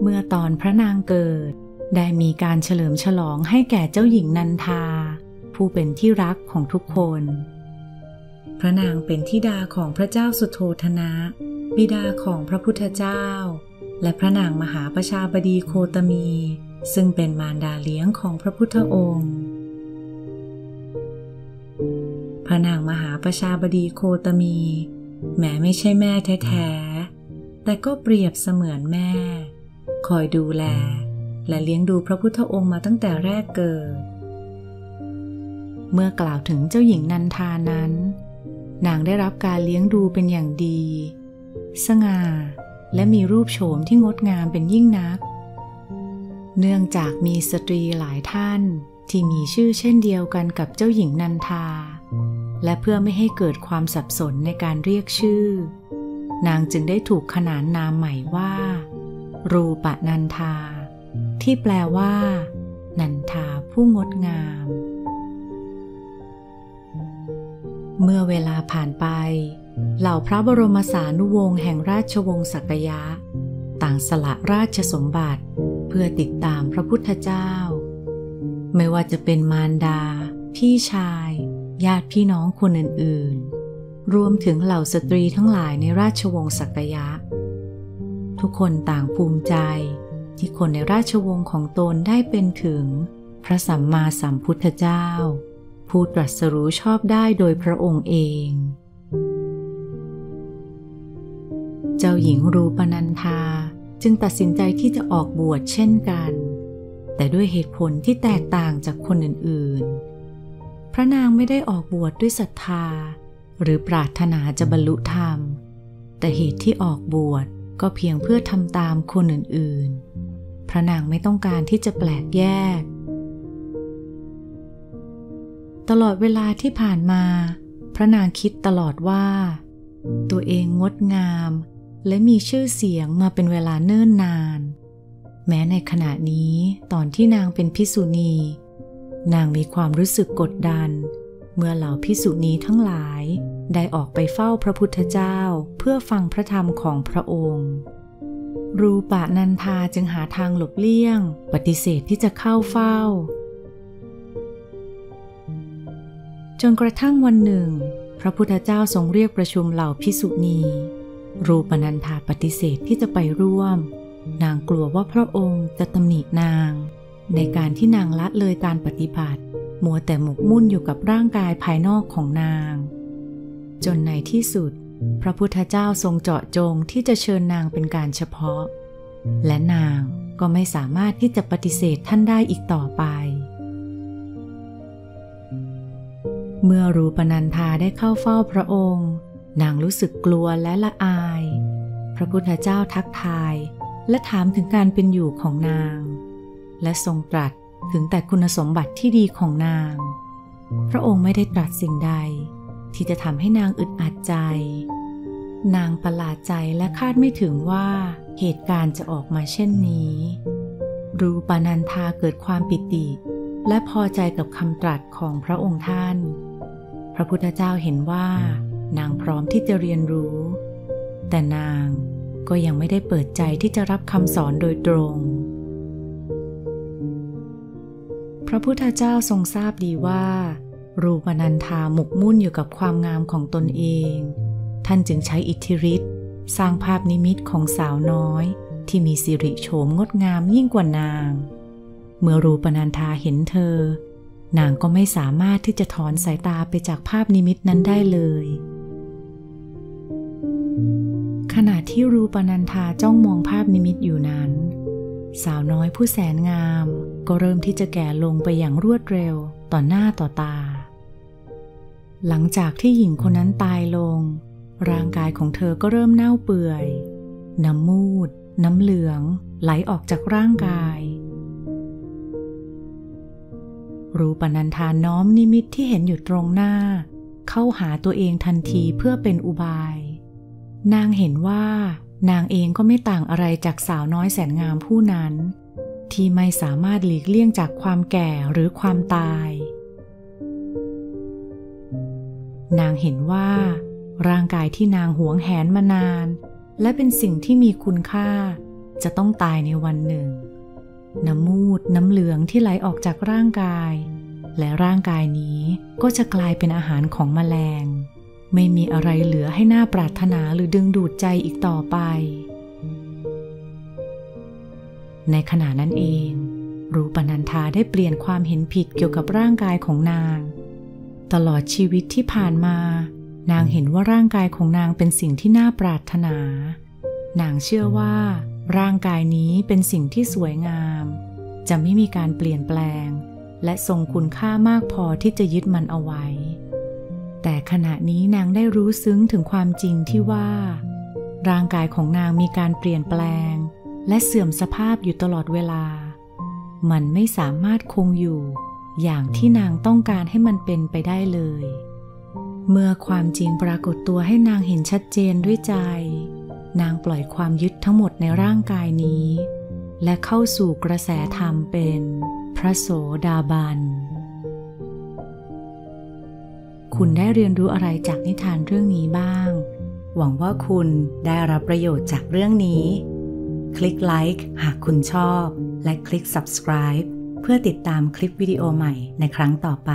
เมื่อตอนพระนางเกิดได้มีการเฉลิมฉลองให้แก่เจ้าหญิงนันทาผู้เป็นที่รักของทุกคนพระนางเป็นธิดาของพระเจ้าสุโธทนะบิดาของพระพุทธเจ้าและพระนางมหาประชาบดีโคตมีซึ่งเป็นมารดาเลี้ยงของพระพุทธองค์พระนางมหาประชาบดีโคตมีแม้ไม่ใช่แม่แท้ๆแต่ก็เปรียบเสมือนแม่คอยดูแลและเลี้ยงดูพระพุทธองค์มาตั้งแต่แรกเกิดเมื่อกล่าวถึงเจ้าหญิงนันทานั้นนางได้รับการเลี้ยงดูเป็นอย่างดีสง่าและมีรูปโฉมที่งดงามเป็นยิ่งนักเนื่องจากมีสตรีหลายท่านที่มีชื่อเช่นเดียวกันกับเจ้าหญิงนันทาและเพื่อไม่ให้เกิดความสับสนในการเรียกชื่อนางจึงได้ถูกขนานนามใหม่ว่ารูปนันทาที่แปลว่านันทาผู้งดงามเมื่อเวลาผ่านไปเหล่าพระบรมสานุวงศ์แห่งราชวงศ์สักยะต่างสละราชสมบัติเพื่อติดตามพระพุทธเจ้าไม่ว่าจะเป็นมารดาพี่ชายญาติพี่น้องคนอื่นๆรวมถึงเหล่าสตรีทั้งหลายในราชวงศ์สักยะทุกคนต่างภูมิใจที่คนในราชวงศ์ของตนได้เป็นถึงพระสัมมาสัมพุทธเจ้าผู้ตรัสรู้ชอบได้โดยพระองค์เองเจ้าหญิงรูปนันทาจึงตัดสินใจที่จะออกบวชเช่นกันแต่ด้วยเหตุผลที่แตกต่างจากคนอื่นๆพระนางไม่ได้ออกบวชด้วยศรัทธาหรือปรารถนาจะบรรลุธรรมแต่เหตุที่ออกบวชก็เพียงเพื่อทำตามคนอื่นๆพระนางไม่ต้องการที่จะแปลกแยกตลอดเวลาที่ผ่านมาพระนางคิดตลอดว่าตัวเองงดงามและมีชื่อเสียงมาเป็นเวลาเนิ่นนานแม้ในขณะนี้ตอนที่นางเป็นภิกษุณีนางมีความรู้สึกกดดันเมื่อเหล่าภิกษุณีทั้งหลายได้ออกไปเฝ้าพระพุทธเจ้าเพื่อฟังพระธรรมของพระองค์รูปนันทาจึงหาทางหลบเลี่ยงปฏิเสธที่จะเข้าเฝ้าจนกระทั่งวันหนึ่งพระพุทธเจ้าทรงเรียกประชุมเหล่าภิกษุณีรูปนันทาปฏิเสธที่จะไปร่วมนางกลัวว่าพระองค์จะตำหนินางในการที่นางละเลยการปฏิบัติมัวแต่หมกมุ่นอยู่กับร่างกายภายนอกของนางจนในที่สุดพระพุทธเจ้าทรงเจาะจงที่จะเชิญนางเป็นการเฉพาะและนางก็ไม่สามารถที่จะปฏิเสธท่านได้อีกต่อไปเมื่อรูปนันทาได้เข้าเฝ้าพระองค์นางรู้สึกกลัวและละอายพระพุทธเจ้าทักทายและถามถึงการเป็นอยู่ของนางและทรงตรัสถึงแต่คุณสมบัติที่ดีของนางพระองค์ไม่ได้ตรัสสิ่งใดที่จะทำให้นางอึดอัดใจนางประหลาดใจและคาดไม่ถึงว่าเหตุการณ์จะออกมาเช่นนี้รูปนันทาเกิดความปิติและพอใจกับคำตรัสของพระองค์ท่านพระพุทธเจ้าเห็นว่านางพร้อมที่จะเรียนรู้แต่นางก็ยังไม่ได้เปิดใจที่จะรับคำสอนโดยตรงพระพุทธเจ้าทรงทราบดีว่ารูปนันทาหมกมุ่นอยู่กับความงามของตนเองท่านจึงใช้อิทธิฤทธิ์สร้างภาพนิมิตของสาวน้อยที่มีสิริโฉมงดงามยิ่งกว่านางเมื่อรูปนันทาเห็นเธอนางก็ไม่สามารถที่จะถอนสายตาไปจากภาพนิมิตนั้นได้เลยขณะที่รูปนันทาจ้องมองภาพนิมิตอยู่นั้นสาวน้อยผู้แสนงามก็เริ่มที่จะแก่ลงไปอย่างรวดเร็วต่อหน้าต่อตาหลังจากที่หญิงคนนั้นตายลงร่างกายของเธอก็เริ่มเน่าเปื่อยน้ำมูดน้ำเหลืองไหลออกจากร่างกายรูปนันทาน้อมนิมิตที่เห็นอยู่ตรงหน้าเข้าหาตัวเองทันทีเพื่อเป็นอุบายนางเห็นว่านางเองก็ไม่ต่างอะไรจากสาวน้อยแสนงามผู้นั้นที่ไม่สามารถหลีกเลี่ยงจากความแก่หรือความตายนางเห็นว่าร่างกายที่นางหวงแหนมานานและเป็นสิ่งที่มีคุณค่า จะต้องตายในวันหนึ่งน้ำมูดน้ำเหลืองที่ไหลออกจากร่างกายและร่างกายนี้ก็จะกลายเป็นอาหารของแมลงไม่มีอะไรเหลือให้น่าปรารถนาหรือดึงดูดใจอีกต่อไปในขณะนั้นเองรูปนันธาได้เปลี่ยนความเห็นผิดเกี่ยวกับร่างกายของนางตลอดชีวิตที่ผ่านมานางเห็นว่าร่างกายของนางเป็นสิ่งที่น่าปรารถนานางเชื่อว่าร่างกายนี้เป็นสิ่งที่สวยงามจะไม่มีการเปลี่ยนแปลงและทรงคุณค่ามากพอที่จะยึดมันเอาไว้แต่ขณะนี้นางได้รู้ซึ้งถึงความจริงที่ว่าร่างกายของนางมีการเปลี่ยนแปลงและเสื่อมสภาพอยู่ตลอดเวลามันไม่สามารถคงอยู่อย่างที่นางต้องการให้มันเป็นไปได้เลยเมื่อความจริงปรากฏตัวให้นางเห็นชัดเจนด้วยใจนางปล่อยความยึดทั้งหมดในร่างกายนี้และเข้าสู่กระแสธรรมเป็นพระโสดาบันคุณได้เรียนรู้อะไรจากนิทานเรื่องนี้บ้างหวังว่าคุณได้รับประโยชน์จากเรื่องนี้คลิกไลค์หากคุณชอบและคลิก subscribe เพื่อติดตามคลิปวิดีโอใหม่ในครั้งต่อไป